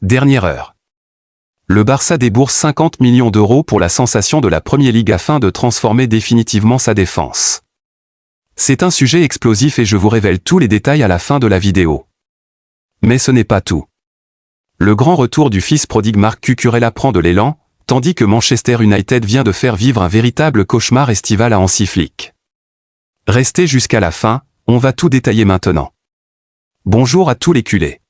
Dernière heure. Le Barça débourse 50 millions d'euros pour la sensation de la Premier League afin de transformer définitivement sa défense. C'est un sujet explosif et je vous révèle tous les détails à la fin de la vidéo. Mais ce n'est pas tout. Le grand retour du fils prodigue Marc Cucurella prend de l'élan, tandis que Manchester United vient de faire vivre un véritable cauchemar estival à Hansi Flick. Restez jusqu'à la fin, on va tout détailler maintenant. Bonjour à tous les culés.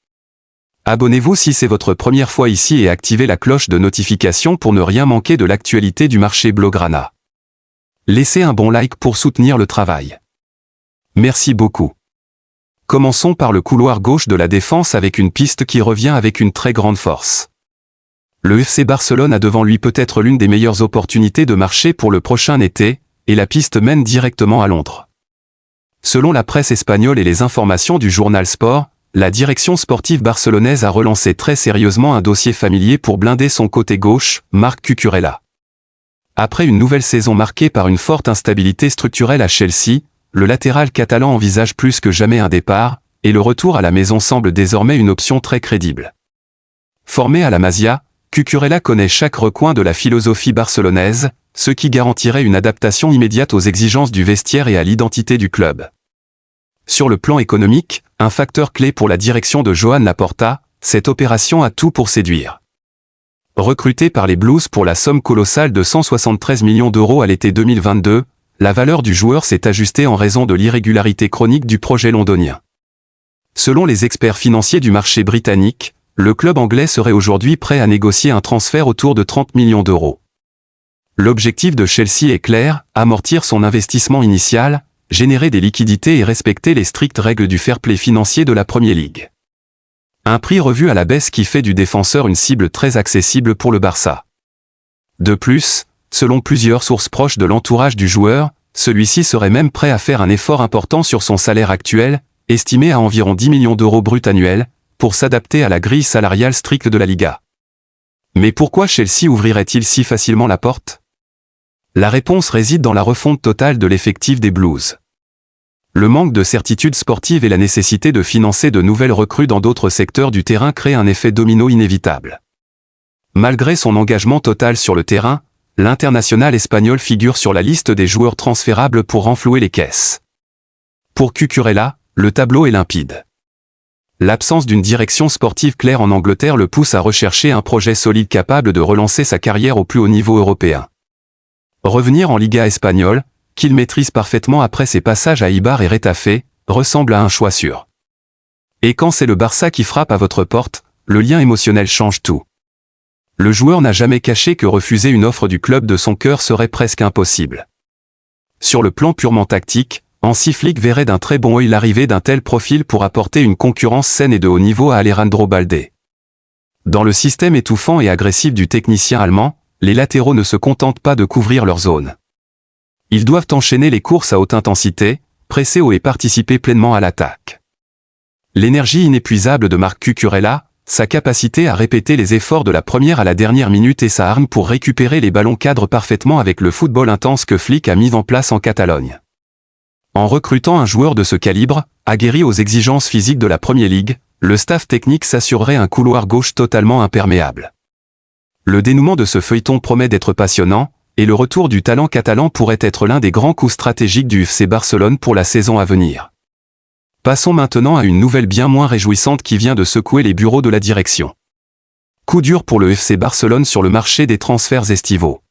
Abonnez-vous si c'est votre première fois ici et activez la cloche de notification pour ne rien manquer de l'actualité du marché blaugrana. Laissez un bon like pour soutenir le travail. Merci beaucoup. Commençons par le couloir gauche de la défense avec une piste qui revient avec une très grande force. Le FC Barcelone a devant lui peut-être l'une des meilleures opportunités de marché pour le prochain été, et la piste mène directement à Londres. Selon la presse espagnole et les informations du journal Sport, la direction sportive barcelonaise a relancé très sérieusement un dossier familier pour blinder son côté gauche, Marc Cucurella. Après une nouvelle saison marquée par une forte instabilité structurelle à Chelsea, le latéral catalan envisage plus que jamais un départ, et le retour à la maison semble désormais une option très crédible. Formé à la Masia, Cucurella connaît chaque recoin de la philosophie barcelonaise, ce qui garantirait une adaptation immédiate aux exigences du vestiaire et à l'identité du club. Sur le plan économique, un facteur clé pour la direction de Joan Laporta, cette opération a tout pour séduire. Recruté par les Blues pour la somme colossale de 173 millions d'euros à l'été 2022, la valeur du joueur s'est ajustée en raison de l'irrégularité chronique du projet londonien. Selon les experts financiers du marché britannique, le club anglais serait aujourd'hui prêt à négocier un transfert autour de 30 millions d'euros. L'objectif de Chelsea est clair, amortir son investissement initial, générer des liquidités et respecter les strictes règles du fair play financier de la Premier League. Un prix revu à la baisse qui fait du défenseur une cible très accessible pour le Barça. De plus, selon plusieurs sources proches de l'entourage du joueur, celui-ci serait même prêt à faire un effort important sur son salaire actuel, estimé à environ 10 millions d'euros bruts annuels, pour s'adapter à la grille salariale stricte de la Liga. Mais pourquoi Chelsea ouvrirait-il si facilement la porte? La réponse réside dans la refonte totale de l'effectif des Blues. Le manque de certitude sportive et la nécessité de financer de nouvelles recrues dans d'autres secteurs du terrain créent un effet domino inévitable. Malgré son engagement total sur le terrain, l'international espagnol figure sur la liste des joueurs transférables pour renflouer les caisses. Pour Cucurella, le tableau est limpide. L'absence d'une direction sportive claire en Angleterre le pousse à rechercher un projet solide capable de relancer sa carrière au plus haut niveau européen. Revenir en Liga espagnole, qu'il maîtrise parfaitement après ses passages à Eibar et Retafe, ressemble à un choix sûr. Et quand c'est le Barça qui frappe à votre porte, le lien émotionnel change tout. Le joueur n'a jamais caché que refuser une offre du club de son cœur serait presque impossible. Sur le plan purement tactique, Hansi Flick verrait d'un très bon œil l'arrivée d'un tel profil pour apporter une concurrence saine et de haut niveau à Alejandro Balde. Dans le système étouffant et agressif du technicien allemand, les latéraux ne se contentent pas de couvrir leur zone. Ils doivent enchaîner les courses à haute intensité, presser haut et participer pleinement à l'attaque. L'énergie inépuisable de Marc Cucurella, sa capacité à répéter les efforts de la première à la dernière minute et sa hargne pour récupérer les ballons cadrent parfaitement avec le football intense que Flick a mis en place en Catalogne. En recrutant un joueur de ce calibre, aguerri aux exigences physiques de la Premier League, le staff technique s'assurerait un couloir gauche totalement imperméable. Le dénouement de ce feuilleton promet d'être passionnant, et le retour du talent catalan pourrait être l'un des grands coups stratégiques du FC Barcelone pour la saison à venir. Passons maintenant à une nouvelle bien moins réjouissante qui vient de secouer les bureaux de la direction. Coup dur pour le FC Barcelone sur le marché des transferts estivaux.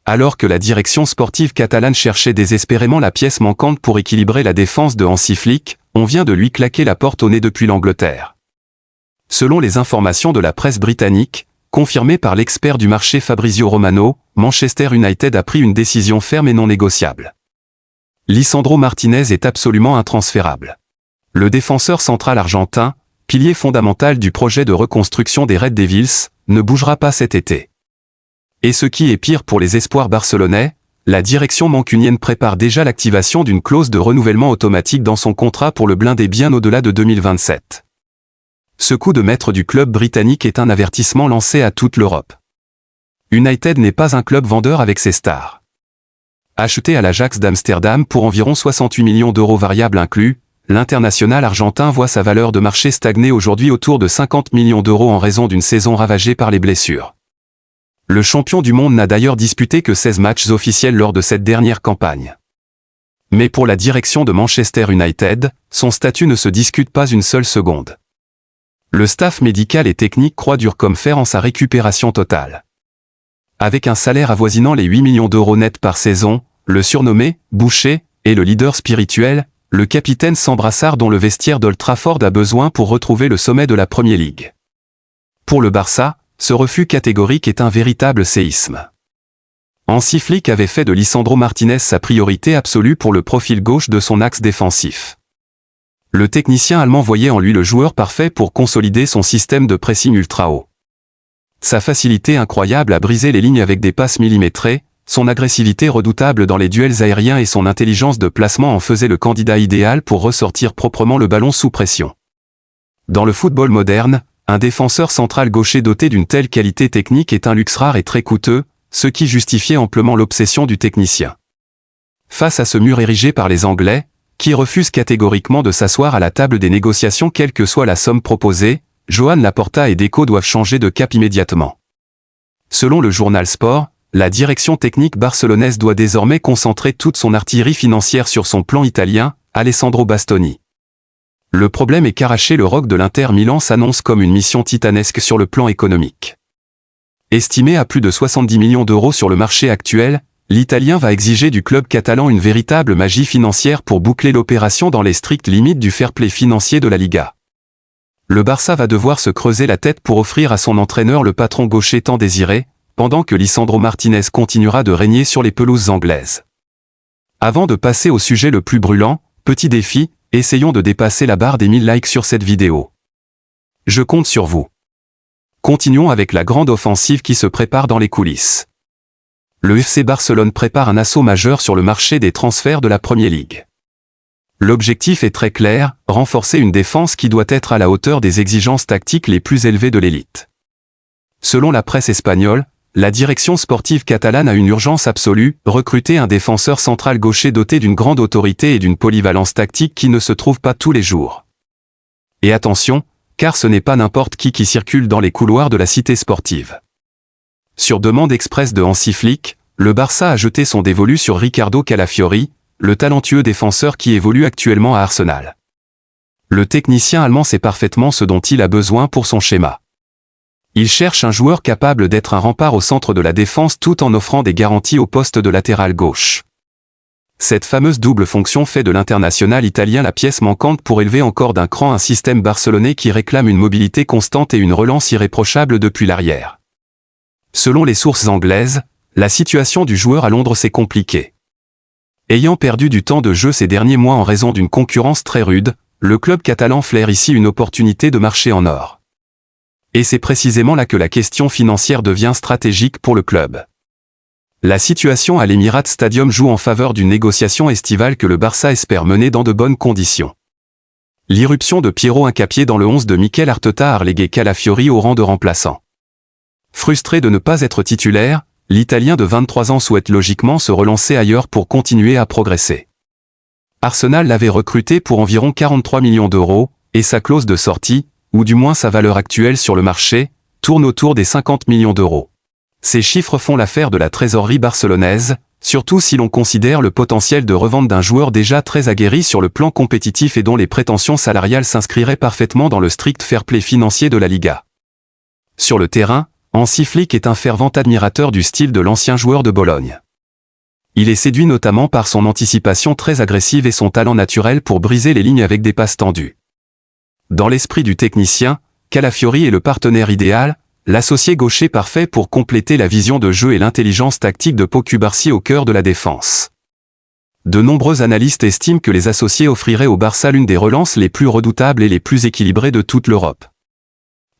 Alors que la direction sportive catalane cherchait désespérément la pièce manquante pour équilibrer la défense de Hansi Flick, on vient de lui claquer la porte au nez depuis l'Angleterre. Selon les informations de la presse britannique, confirmées par l'expert du marché Fabrizio Romano, Manchester United a pris une décision ferme et non négociable. Lisandro Martinez est absolument intransférable. Le défenseur central argentin, pilier fondamental du projet de reconstruction des Red Devils, ne bougera pas cet été. Et ce qui est pire pour les espoirs barcelonais, la direction mancunienne prépare déjà l'activation d'une clause de renouvellement automatique dans son contrat pour le blinder bien au-delà de 2027. Ce coup de maître du club britannique est un avertissement lancé à toute l'Europe. United n'est pas un club vendeur avec ses stars. Acheté à l'Ajax d'Amsterdam pour environ 68 millions d'euros variables inclus, l'international argentin voit sa valeur de marché stagner aujourd'hui autour de 50 millions d'euros en raison d'une saison ravagée par les blessures. Le champion du monde n'a d'ailleurs disputé que 16 matchs officiels lors de cette dernière campagne. Mais pour la direction de Manchester United, son statut ne se discute pas une seule seconde. Le staff médical et technique croit dur comme fer en sa récupération totale. Avec un salaire avoisinant les 8 millions d'euros nets par saison, le surnommé « Boucher » est le leader spirituel, le capitaine sans brassard dont le vestiaire d'Old Trafford a besoin pour retrouver le sommet de la Premier League. Pour le Barça, ce refus catégorique est un véritable séisme. Hansi Flick avait fait de Lisandro Martinez sa priorité absolue pour le profil gauche de son axe défensif. Le technicien allemand voyait en lui le joueur parfait pour consolider son système de pressing ultra haut. Sa facilité incroyable à briser les lignes avec des passes millimétrées, son agressivité redoutable dans les duels aériens et son intelligence de placement en faisaient le candidat idéal pour ressortir proprement le ballon sous pression. Dans le football moderne, un défenseur central gaucher doté d'une telle qualité technique est un luxe rare et très coûteux, ce qui justifiait amplement l'obsession du technicien. Face à ce mur érigé par les Anglais, qui refusent catégoriquement de s'asseoir à la table des négociations quelle que soit la somme proposée, Joan Laporta et Deco doivent changer de cap immédiatement. Selon le journal Sport, la direction technique barcelonaise doit désormais concentrer toute son artillerie financière sur son plan italien, Alessandro Bastoni. Le problème est qu'arracher le roc de l'Inter Milan s'annonce comme une mission titanesque sur le plan économique. Estimé à plus de 70 millions d'euros sur le marché actuel, l'Italien va exiger du club catalan une véritable magie financière pour boucler l'opération dans les strictes limites du fair play financier de la Liga. Le Barça va devoir se creuser la tête pour offrir à son entraîneur le patron gaucher tant désiré, pendant que Lisandro Martinez continuera de régner sur les pelouses anglaises. Avant de passer au sujet le plus brûlant, petit défi, essayons de dépasser la barre des 1000 likes sur cette vidéo. Je compte sur vous. Continuons avec la grande offensive qui se prépare dans les coulisses. Le FC Barcelone prépare un assaut majeur sur le marché des transferts de la Premier League. L'objectif est très clair, renforcer une défense qui doit être à la hauteur des exigences tactiques les plus élevées de l'élite. Selon la presse espagnole, la direction sportive catalane a une urgence absolue, recruter un défenseur central gaucher doté d'une grande autorité et d'une polyvalence tactique qui ne se trouve pas tous les jours. Et attention, car ce n'est pas n'importe qui circule dans les couloirs de la cité sportive. Sur demande express de Hansi Flick, le Barça a jeté son dévolu sur Ricardo Calafiori, le talentueux défenseur qui évolue actuellement à Arsenal. Le technicien allemand sait parfaitement ce dont il a besoin pour son schéma. Il cherche un joueur capable d'être un rempart au centre de la défense tout en offrant des garanties au poste de latéral gauche. Cette fameuse double fonction fait de l'international italien la pièce manquante pour élever encore d'un cran un système barcelonais qui réclame une mobilité constante et une relance irréprochable depuis l'arrière. Selon les sources anglaises, la situation du joueur à Londres s'est compliquée. Ayant perdu du temps de jeu ces derniers mois en raison d'une concurrence très rude, le club catalan flaire ici une opportunité de marché en or. Et c'est précisément là que la question financière devient stratégique pour le club. La situation à l'Emirates Stadium joue en faveur d'une négociation estivale que le Barça espère mener dans de bonnes conditions. L'irruption de Piero Hincapié dans le 11 de Mikel Arteta a relégué Calafiori au rang de remplaçant. Frustré de ne pas être titulaire, l'Italien de 23 ans souhaite logiquement se relancer ailleurs pour continuer à progresser. Arsenal l'avait recruté pour environ 43 millions d'euros, et sa clause de sortie, ou du moins sa valeur actuelle sur le marché, tourne autour des 50 millions d'euros. Ces chiffres font l'affaire de la trésorerie barcelonaise, surtout si l'on considère le potentiel de revente d'un joueur déjà très aguerri sur le plan compétitif et dont les prétentions salariales s'inscriraient parfaitement dans le strict fair play financier de la Liga. Sur le terrain, Hansi Flick est un fervent admirateur du style de l'ancien joueur de Bologne. Il est séduit notamment par son anticipation très agressive et son talent naturel pour briser les lignes avec des passes tendues. Dans l'esprit du technicien, Calafiori est le partenaire idéal, l'associé gaucher parfait pour compléter la vision de jeu et l'intelligence tactique de Pau Cubarsí au cœur de la défense. De nombreux analystes estiment que les associés offriraient au Barça l'une des relances les plus redoutables et les plus équilibrées de toute l'Europe.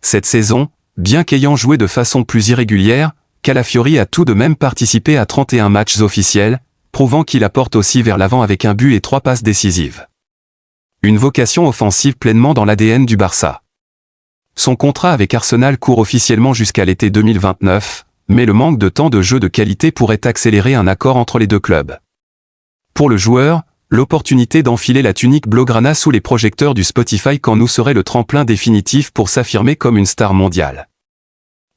Cette saison, bien qu'ayant joué de façon plus irrégulière, Calafiori a tout de même participé à 31 matchs officiels, prouvant qu'il apporte aussi vers l'avant avec un but et 3 passes décisives. Une vocation offensive pleinement dans l'ADN du Barça. Son contrat avec Arsenal court officiellement jusqu'à l'été 2029, mais le manque de temps de jeu de qualité pourrait accélérer un accord entre les deux clubs. Pour le joueur, l'opportunité d'enfiler la tunique blaugrana sous les projecteurs du Spotify Camp Nou serait le tremplin définitif pour s'affirmer comme une star mondiale.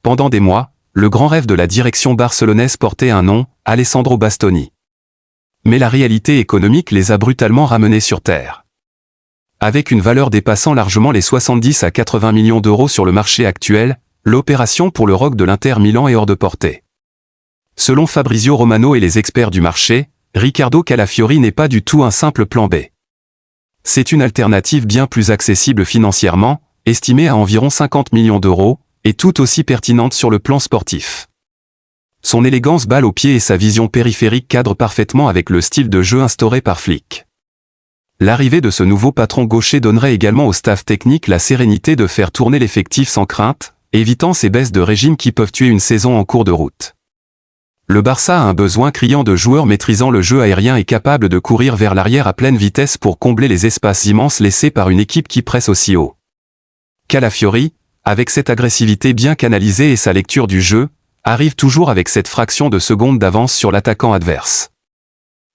Pendant des mois, le grand rêve de la direction barcelonaise portait un nom, Alessandro Bastoni. Mais la réalité économique les a brutalement ramenés sur terre. Avec une valeur dépassant largement les 70 à 80 millions d'euros sur le marché actuel, l'opération pour le rock de l'Inter Milan est hors de portée. Selon Fabrizio Romano et les experts du marché, Riccardo Calafiori n'est pas du tout un simple plan B. C'est une alternative bien plus accessible financièrement, estimée à environ 50 millions d'euros, et tout aussi pertinente sur le plan sportif. Son élégance balle au pied et sa vision périphérique cadrent parfaitement avec le style de jeu instauré par Flick. L'arrivée de ce nouveau patron gaucher donnerait également au staff technique la sérénité de faire tourner l'effectif sans crainte, évitant ces baisses de régime qui peuvent tuer une saison en cours de route. Le Barça a un besoin criant de joueurs maîtrisant le jeu aérien et capables de courir vers l'arrière à pleine vitesse pour combler les espaces immenses laissés par une équipe qui presse aussi haut. Calafiori, avec cette agressivité bien canalisée et sa lecture du jeu, arrive toujours avec cette fraction de seconde d'avance sur l'attaquant adverse.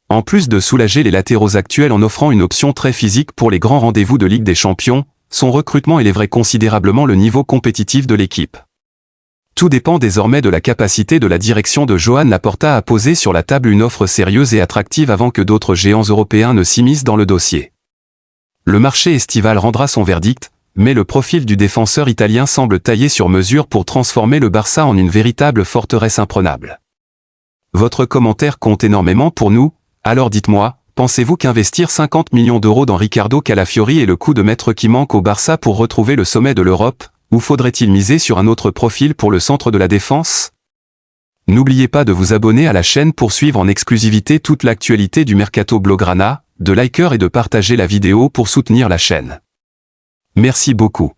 En plus de soulager les latéraux actuels en offrant une option très physique pour les grands rendez-vous de Ligue des Champions, son recrutement élèverait considérablement le niveau compétitif de l'équipe. Tout dépend désormais de la capacité de la direction de Joan Laporta à poser sur la table une offre sérieuse et attractive avant que d'autres géants européens ne s'immiscent dans le dossier. Le marché estival rendra son verdict, mais le profil du défenseur italien semble taillé sur mesure pour transformer le Barça en une véritable forteresse imprenable. Votre commentaire compte énormément pour nous, alors dites-moi, pensez-vous qu'investir 50 millions d'euros dans Riccardo Calafiori est le coup de maître qui manque au Barça pour retrouver le sommet de l'Europe, ou faudrait-il miser sur un autre profil pour le centre de la défense? N'oubliez pas de vous abonner à la chaîne pour suivre en exclusivité toute l'actualité du Mercato Blaugrana, de liker et de partager la vidéo pour soutenir la chaîne. Merci beaucoup.